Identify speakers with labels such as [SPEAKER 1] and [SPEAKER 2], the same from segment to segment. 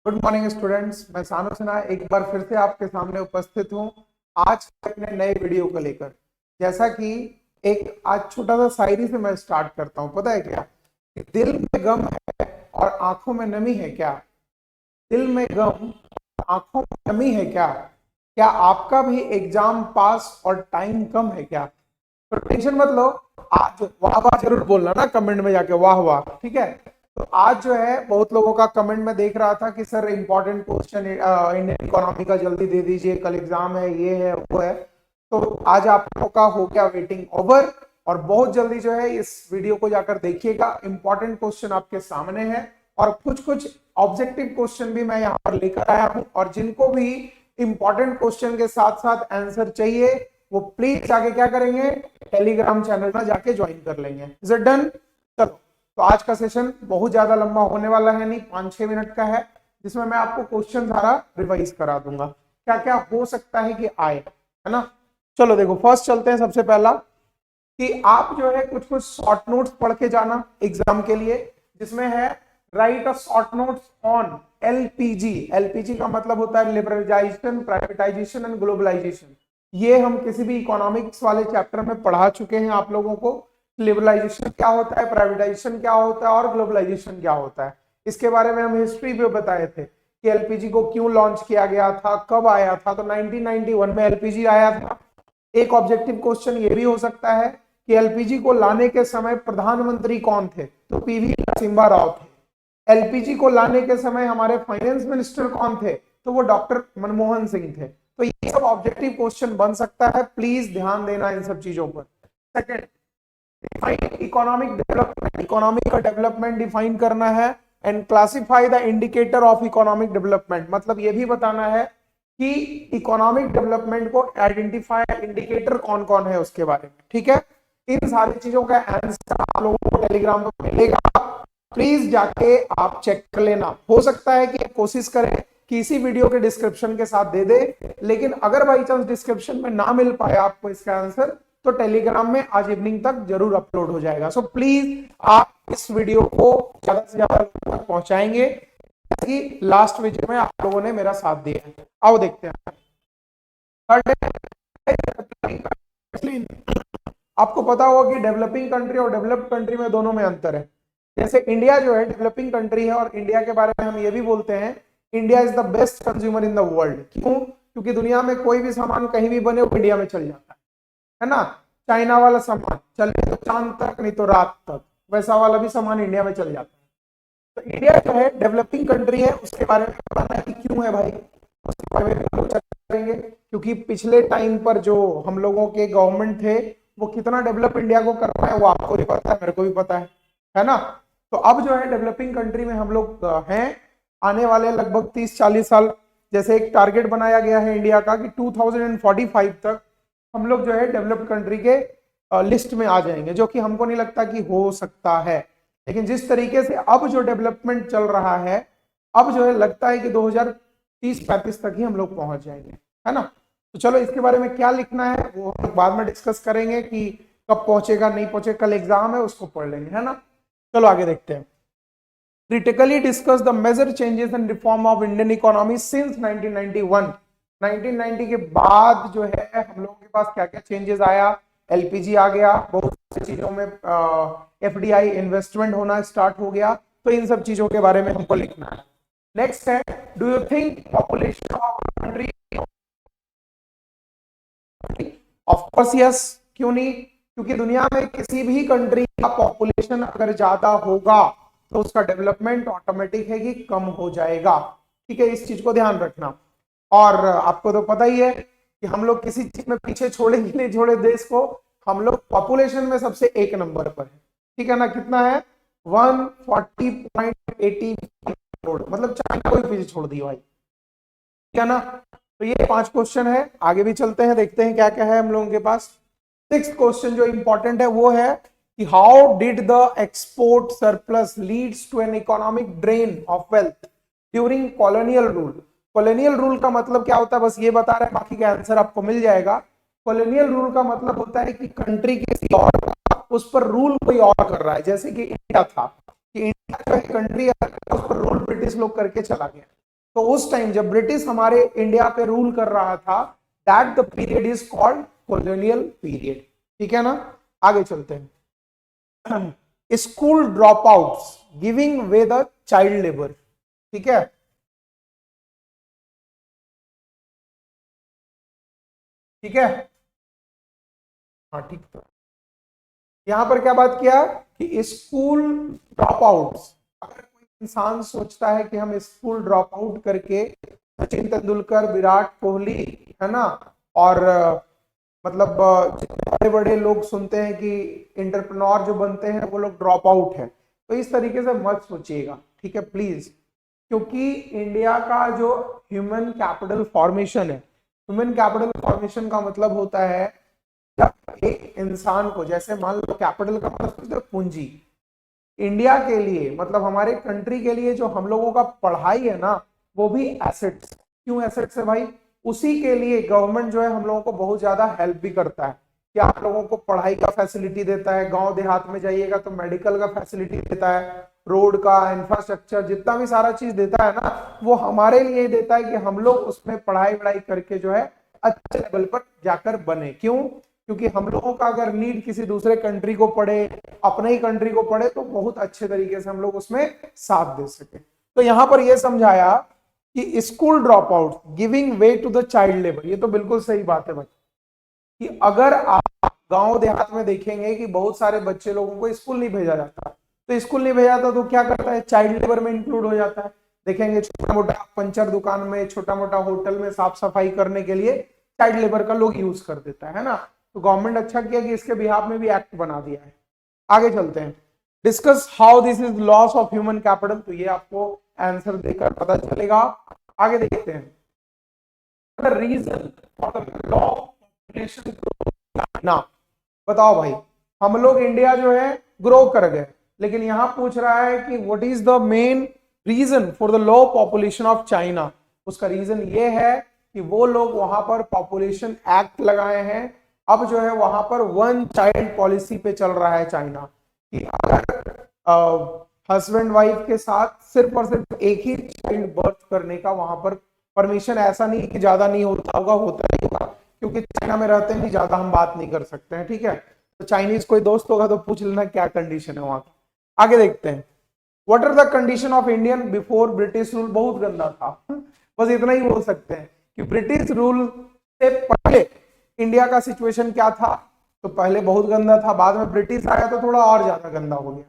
[SPEAKER 1] Good morning students, मैं सानू सिन्हा एक बार फिर से आपके सामने उपस्थित हूँ आज अपने नए वीडियो को लेकर। जैसा कि एक आज छोटा सा शायरी से मैं स्टार्ट करता हूँ। पता है क्या कि दिल में गम है और आंखों में नमी है क्या? दिल में गम, आंखों में नमी है क्या? क्या आपका भी एग्जाम पास और टाइम कम है क्या? तो टेंशन मत लो। आज वाह वाह जरूर बोलना ना कमेंट में जाके, वाह वाह, ठीक है। तो आज जो है बहुत लोगों का कमेंट में देख रहा था कि sir important question Indian economy का जल्दी दे दीजिए, कल एग्जाम है, ये है वो है। तो आज आप लोगों का हो गया वेटिंग ओवर और बहुत जल्दी जो है इस वीडियो को जाकर देखिएगा। इंपॉर्टेंट क्वेश्चन आपके सामने है और कुछ कुछ ऑब्जेक्टिव क्वेश्चन भी मैं यहाँ पर लेकर आया हूँ, और जिनको भी इंपॉर्टेंट क्वेश्चन के साथ साथ आंसर चाहिए वो प्लीज जाके क्या करेंगे, टेलीग्राम चैनल में जाके ज्वाइन कर लेंगे। Is it done? चलो, तो आज का सेशन बहुत ज्यादा लंबा होने वाला है, नहीं 5-6 मिनट का है, जिसमें मैं आपको क्वेश्चन सारा रिवाइज करा दूंगा, क्या क्या हो सकता है कि आए, है ना। चलो देखो, फर्स्ट चलते हैं। सबसे पहला कि आप जो है कुछ कुछ शॉर्ट नोट्स पढ़ के जाना एग्जाम के लिए, जिसमें है right a short notes on LPG. LPG का मतलब होता है लिबरलाइजेशन, प्राइवेटाइजेशन एंड ग्लोबलाइजेशन। ये हम किसी भी इकोनॉमिक्स वाले चैप्टर में पढ़ा चुके हैं आप लोगों को। लिबरलाइजेशन क्या होता है, प्राइवेटाइजेशन क्या होता है और ग्लोबलाइजेशन क्या होता है, इसके बारे में हम हिस्ट्री में बताए थे कि एलपीजी को क्यों लॉन्च किया गया था, कब आया था। तो 1991 में एलपीजी आया था। एक ऑब्जेक्टिव क्वेश्चन ये भी हो सकता है कि एलपीजी को लाने के समय प्रधानमंत्री कौन थे, तो पीवी नरसिम्हा राव थे। एलपीजी को लाने के समय हमारे फाइनेंस मिनिस्टर कौन थे, तो वो डॉक्टर मनमोहन सिंह थे। तो ये सब ऑब्जेक्टिव क्वेश्चन बन सकता है, प्लीज ध्यान देना इन सब चीजों पर। Second, define economic development. Economic का डेवलपमेंट डिफाइन करना है and classify the indicator of economic development. मतलब ये भी बताना है कि इकोनॉमिक डेवलपमेंट को आइडेंटिफाई, इंडिकेटर कौन कौन है उसके बारे में, ठीक है। इन सारी चीजों का आंसर आप लोगों को टेलीग्राम पर मिलेगा, प्लीज जाके आप चेक कर लेना। हो सकता है कि कोशिश करें कि इसी वीडियो के डिस्क्रिप्शन के साथ दे दे, लेकिन अगर बाई चांस डिस्क्रिप्शन में ना मिल पाए आपको इसका आंसर, तो टेलीग्राम में आज इवनिंग तक जरूर अपलोड हो जाएगा। सो प्लीज आप इस वीडियो को ज्यादा से ज्यादा लोगों तक पहुंचाएंगे कि लास्ट वीडियो में आप लोगों ने मेरा साथ दिया है। आओ देखते हैं। आपको पता होगा कि डेवलपिंग कंट्री और डेवलप्ड कंट्री में दोनों में अंतर है। जैसे इंडिया जो है डेवलपिंग कंट्री है, और इंडिया के बारे में हम ये भी बोलते हैं India is the best consumer in the world. क्यों? क्योंकि दुनिया में कोई भी सामान कहीं भी बने वो इंडिया में चल जाता है ना। चाइना वाला सामान चले तो चांद तक, नहीं तो रात तक, वैसा वाला भी सामान इंडिया में चल जाता है। तो इंडिया जो है डेवलपिंग कंट्री है, उसके बारे में बताना है कि क्यों है भाई, उसके बारे में भी चर्चा करेंगे। क्योंकि पिछले टाइम पर जो हम लोगों के गवर्नमेंट थे वो कितना डेवलप इंडिया को कर पाए वो आपको भी पता है, मेरे को भी पता है ना। तो अब जो है डेवलपिंग कंट्री में हम लोग हैं, आने वाले लगभग 30-40 साल, जैसे एक टारगेट बनाया गया है इंडिया का कि 2045 तक हम लोग जो है डेवलप्ड कंट्री के लिस्ट में आ जाएंगे, जो कि हमको नहीं लगता कि हो सकता है। लेकिन जिस तरीके से अब जो डेवलपमेंट चल रहा है, अब जो है लगता है कि 2030-35 तक ही हम लोग पहुंच जाएंगे, है ना। तो चलो, इसके बारे में क्या लिखना है वो हम लोग बाद में डिस्कस करेंगे कि कब पहुंचेगा नहीं पहुंचेगा, कल एग्जाम है उसको पढ़ लेंगे, है ना। चलो आगे देखते हैं। Critically discuss the major changes and reform of Indian economy since 1991। 1990 के बाद जो है हम लोगों के पास क्या क्या चेंजेस आया, एलपीजी आ गया, बहुत सी चीजों में एफडीआई इन्वेस्टमेंट होना स्टार्ट हो गया। तो इन सब चीजों के बारे में हमको लिखना है। नेक्स्ट है, do you think population of country, of course yes, क्यों नहीं, क्योंकि दुनिया में किसी भी कंट्री का पॉपुलेशन अगर ज्यादा होगा तो उसका डेवलपमेंट ऑटोमेटिक है कि कम हो जाएगा, ठीक है, इस चीज को ध्यान रखना। और आपको तो पता ही है कि हम लोग किसी चीज में पीछे छोड़ेंगे नहीं, छोड़े देश को। हम लोग पॉपुलेशन में सबसे एक नंबर पर है, ठीक है ना। कितना है? 140.80 करोड़, मतलब चाइना को भी पीछे छोड़ दिया भाई, ठीक है ना। तो ये 5 क्वेश्चन है, आगे भी चलते हैं, देखते हैं क्या क्या है हम लोगों के पास। 6th क्वेश्चन जो इंपॉर्टेंट है वो है कि how did the export surplus leads to an economic drain of wealth during colonial rule. Colonial rule का मतलब क्या होता है, बस ये बता रहे हैं, बाकी का आंसर आपको मिल जाएगा। कॉलोनियल रूल का मतलब होता है कि कंट्री किसी और का उस पर रूल कोई और कर रहा है, जैसे कि इंडिया था कि इंडिया जो है कंट्री, उस पर रूल ब्रिटिश लोग करके चला गया। तो उस टाइम जब ब्रिटिश हमारे इंडिया पे रूल कर रहा था, that the period is called colonial period. ठीक है ना, आगे चलते हैं। School drop outs giving way the child labour. ठीक है, ठीक है, हाँ ठीक। तो यहां पर क्या बात किया कि स्कूल ड्रॉप आउट्स, अगर कोई इंसान सोचता है कि हम स्कूल ड्रॉप आउट करके सचिन तेंदुलकर, विराट कोहली, है ना, और मतलब जितने बड़े बड़े लोग सुनते हैं कि इंटरप्रेन्योर जो बनते हैं वो लोग ड्रॉप आउट है, तो इस तरीके से मत सोचिएगा, ठीक है प्लीज। क्योंकि इंडिया का जो ह्यूमन कैपिटल फॉर्मेशन है, ह्यूमन कैपिटल फॉर्मेशन का मतलब होता है जब एक इंसान को, जैसे मान लो कैपिटल का मतलब पूंजी, इंडिया के लिए मतलब हमारे कंट्री के लिए जो हम लोगों का पढ़ाई है ना, वो भी एसेट्स। क्यों एसेट्स है भाई? उसी के लिए गवर्नमेंट जो है हम लोगों को बहुत ज्यादा हेल्प भी करता है कि आप लोगों को पढ़ाई का फैसिलिटी देता है, गांव देहात में जाइएगा तो मेडिकल का फैसिलिटी देता है, रोड का इंफ्रास्ट्रक्चर जितना भी सारा चीज देता है ना, वो हमारे लिए देता है कि हम लोग उसमें पढ़ाई वढ़ाई करके जो है अच्छे लेवल पर जाकर बने। क्यों? क्योंकि हम लोगों का अगर नीड किसी दूसरे कंट्री को पड़े, अपने ही कंट्री को पड़े, तो बहुत अच्छे तरीके से हम लोग उसमें साथ दे सके। तो यहां पर यह समझाया कि school drop out giving way to the child labour, ये तो बिल्कुल सही बात है भाई, कि अगर आप गांव देहात में देखेंगे कि बहुत सारे बच्चे लोगों को स्कूल नहीं भेजा जाता, तो स्कूल नहीं भेजा जाता तो क्या करता है, चाइल्ड लेबर में इंक्लूड हो जाता है। देखेंगे छोटा मोटा पंचर दुकान में, छोटा मोटा होटल में साफ सफाई करने के लिए चाइल्ड लेबर का लोग यूज कर देता है ना। तो गवर्नमेंट अच्छा किया कि इसके बिहाफ में भी एक्ट बना दिया है। आगे चलते हैं, discuss how this is loss of human capital, तो ये आपको आंसर देकर पता चलेगा। आगे देखते हैं, reason for the low population growth ना, बताओ भाई, हम लोग इंडिया जो है ग्रो कर गए, लेकिन यहां पूछ रहा है कि what is the main reason for the low population of China. उसका रीजन ये है कि वो लोग वहां पर पॉपुलेशन एक्ट लगाए हैं। अब जो है वहां पर वन चाइल्ड पॉलिसी पे चल रहा है चाइना, कि अगर हस्बैंड वाइफ के साथ सिर्फ और सिर्फ एक ही चाइल्ड बर्थ करने का वहां पर परमिशन, ऐसा नहीं कि ज्यादा नहीं होता होगा, होता ही होगा, क्योंकि चाइना में रहते हैं, ज्यादा हम बात नहीं कर सकते हैं, ठीक है। तो चाइनीज कोई दोस्त होगा तो पूछ लेना क्या कंडीशन है वहां की। आगे देखते हैं, what are the condition of Indian before British rule, बहुत गंदा था। बस इतना ही बोल सकते हैं कि ब्रिटिश रूल से पहले इंडिया का सिचुएशन क्या था, तो पहले बहुत गंदा था, बाद में ब्रिटिश आया तो थोड़ा और ज्यादा गंदा हो गया।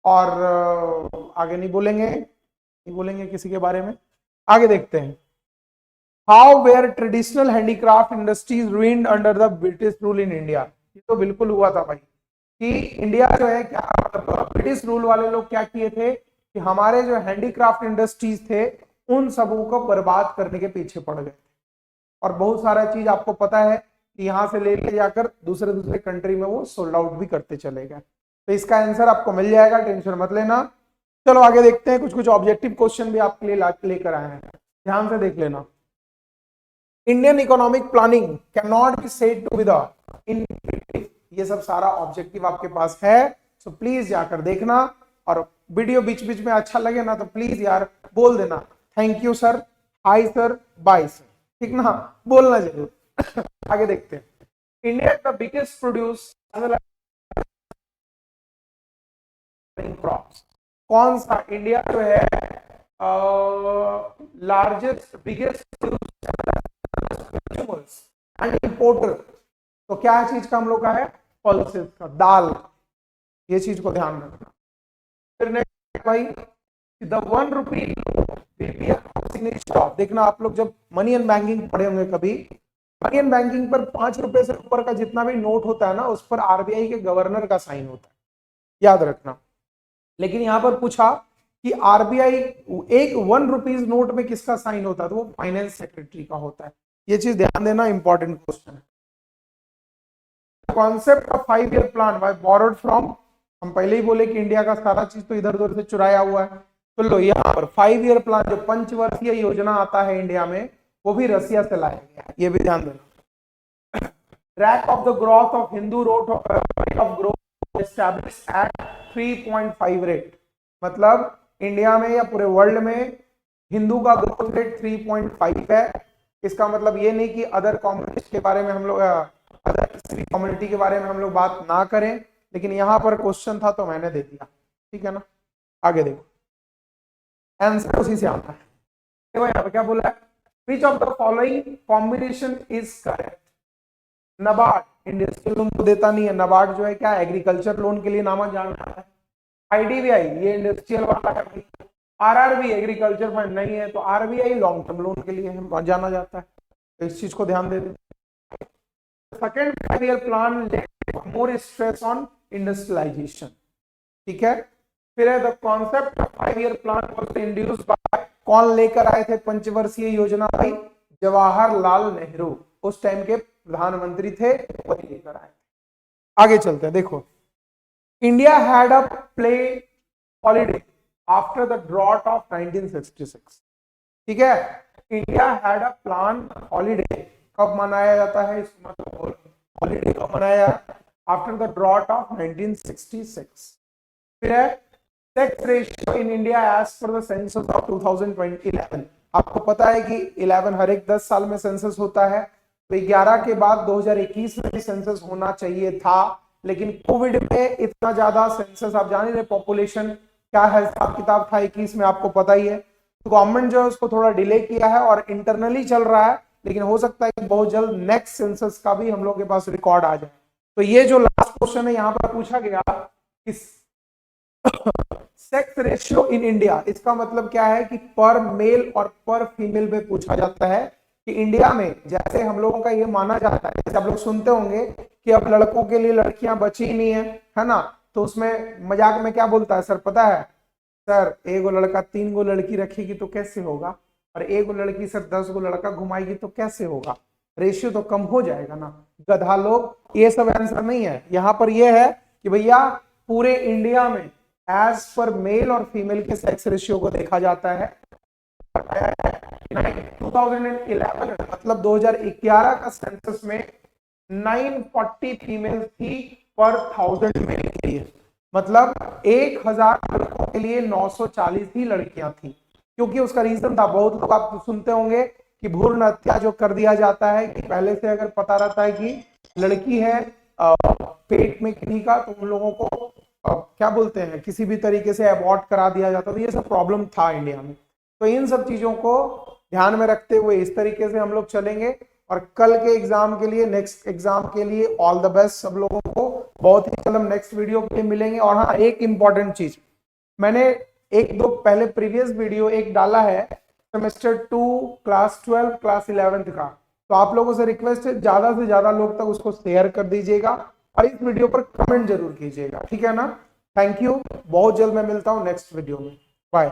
[SPEAKER 1] और आगे नहीं बोलेंगे, नहीं बोलेंगे किसी के बारे में। आगे देखते हैं, how were traditional handicraft industries ruined under the British rule in India. ये तो बिल्कुल हुआ था भाई, कि इंडिया जो है क्या मतलब ब्रिटिश रूल वाले लोग क्या किए थे कि हमारे जो हैंडीक्राफ्ट इंडस्ट्रीज थे उन सबों को बर्बाद करने के पीछे पड़ गए। और बहुत सारा चीज आपको पता है कि यहां से ले जाकर दूसरे दूसरे कंट्री में वो सोल्ड आउट भी करते चले गए। तो इसका आंसर आपको मिल जाएगा, टेंशन मत लेना। चलो आगे देखते हैं, कुछ कुछ ऑब्जेक्टिव क्वेश्चन भी आपके लिए लेकर आए हैं, ध्यान से देख लेना। Indian economic planning can not be said to be the in, ये सब सारा ऑब्जेक्टिव आपके पास है, सो प्लीज जाकर देखना। और वीडियो बीच बीच में अच्छा लगे ना तो प्लीज यार बोल देना thank you sir, hi sir, bye sir, ठीक ना, बोलना जरूर। आगे देखते हैं, इंडिया का बिगेस्ट प्रोड्यूस क्रॉप्स, कौन सा इंडिया जो है लार्जेस्ट बिगेस्ट एंड इंपोर्टर, तो क्या चीज का हम लोग का है, पल्सेस का, दाल, ये चीज को ध्यान रखना। फिर नेक्स्ट भाई, द 1 रुपी देखना, आप लोग जब मनी एंड बैंकिंग पढ़े होंगे कभी, मनी एंड बैंकिंग पर 5 रुपए से ऊपर का जितना भी नोट होता है ना, उस पर आरबीआई के गवर्नर का साइन होता है, याद रखना। लेकिन यहां पर पूछा कि आरबीआई एक 1 रुपीज नोट में किसका साइन होता है, तो वो फाइनेंस सेक्रेटरी का होता है। ये चीज ध्यान देना, इंपॉर्टेंट क्वेश्चन है। Concept of 5 year plan by borrowed from, हम पहले ही बोले कि इंडिया का सारा चीज तो इधर उधर से चुराया हुआ है, तो लो यहाँ पर 5 ईयर प्लान जो पंचवर्षीय योजना आता है इंडिया में, वो भी रसिया से लाया गया, ये भी ध्यान देना। Track of the growth of Hindu road of growth establish at 3.5 rate, मतलब इंडिया में या पूरे वर्ल्ड में हिंदू का ग्रोथ रेट 3.5 है। इसका मतलब ये नहीं कि अदर कम्युनिस्ट के बारे में हम लोग अदर किसी कम्युनिटी के बारे में हम लोग बात ना करें, लेकिन यहां पर क्वेश्चन था तो मैंने दे दिया, ठीक है ना। आगे देखो, आंसर उसी से आता है। देखो यहाँ पे क्या बोला है, which of the following combination is correct. NABARD industrial loan तो देता नहीं है, नाबार्ड जो है क्या एग्रीकल्चर लोन के लिए नामा जाना जाता है। आईडीबीआई ये इंडस्ट्रियल वाला है। आरआरबी एग्रीकल्चर फंड नहीं है, तो आरबीआई लॉन्ग टर्म लोन के लिए जाना जाता है, तो इस चीज को ध्यान दे दें। Second 5 year plan more stress on industrialisation, ठीक है। फिर है the concept of 5 year plan was introduced by, कौन लेकर आए थे पंचवर्षीय योजना भाई, जवाहरलाल नेहरू, उस टाइम के प्रधानमंत्री थे, वही लेकर आए। आगे चलते हैं, देखो India had a plan holiday after the drought of 1966, ठीक है। India had a plan holiday कब मनाया जाता है, इसका मतलब हॉलीडे कब मनाया, आफ्टर द ड्रॉट ऑफ 1966। फिर है sex ratio in India as per the census of 2011, आपको पता है कि 11 हर एक 10 साल में सेंसस होता है, तो 11 के बाद 2021 में भी सेंसस होना चाहिए था, लेकिन कोविड में इतना ज्यादा सेंसस, आप जान ही रहे पॉपुलेशन क्या है, हिसाब किताब था 21 में, आपको पता ही है, तो गवर्नमेंट जो है उसको थोड़ा डिले किया है और इंटरनली चल रहा है, लेकिन हो सकता है कि बहुत जल्द नेक्स्ट सेंसस का भी हम लोग के पास रिकॉर्ड आ जाए। तो ये जो लास्ट क्वेश्चन है यहाँ पर पूछा गया कि सेक्स रेशियो इन इंडिया, इसका मतलब क्या है कि पर मेल और पर फीमेल में पूछा जाता है कि इंडिया में, जैसे हम लोगों का ये माना जाता है, जैसे आप लोग सुनते होंगे कि अब लड़कों के लिए लड़कियां बची ही नहीं है ना, तो उसमें मजाक में क्या बोलता है सर पता है, सर एगो लड़का 3 गो लड़की रखेगी तो कैसे होगा, और एगो लड़की सर 10 गो लड़का घुमाएगी तो कैसे होगा, रेशियो तो कम हो जाएगा ना। गधा लोग, ये सब आंसर नहीं है, यहाँ पर ये है कि भैया पूरे इंडिया में एज पर मेल और फीमेल के सेक्स रेशियो को देखा जाता है। 2011 मतलब 2011 का सेंसस में 940 फीमेल थी पर 1000 मेल के लिए, मतलब 1000 लड़कों के लिए 940 ही लड़कियां थी, क्योंकि उसका रीजन था, बहुत लोग आप सुनते होंगे कि भ्रूण हत्या जो कर दिया जाता है कि पहले से अगर पता रहता है कि लड़की है पेट में किन्हीं का, तो उन लोगों को क्या बोलते हैं किसी भी तरीके से अबॉर्ट करा दिया जाता, तो ये सब प्रॉब्लम था इंडिया में। तो इन सब चीजों को ध्यान में रखते हुए इस तरीके से हम लोग चलेंगे, और कल के एग्जाम के लिए, नेक्स्ट एग्जाम के लिए ऑल द बेस्ट सब लोगों को, बहुत ही जल्द हम नेक्स्ट वीडियो के लिए मिलेंगे। और हाँ, एक इंपॉर्टेंट चीज, मैंने एक दो पहले प्रीवियस वीडियो एक डाला है सेमेस्टर 2 क्लास 12 क्लास 11 का, तो आप लोगों से रिक्वेस्ट है ज्यादा से ज्यादा लोग तक उसको शेयर कर दीजिएगा और इस वीडियो पर कमेंट जरूर कीजिएगा, ठीक है ना। थैंक यू, बहुत जल्द मैं मिलता हूँ नेक्स्ट वीडियो में, बाय।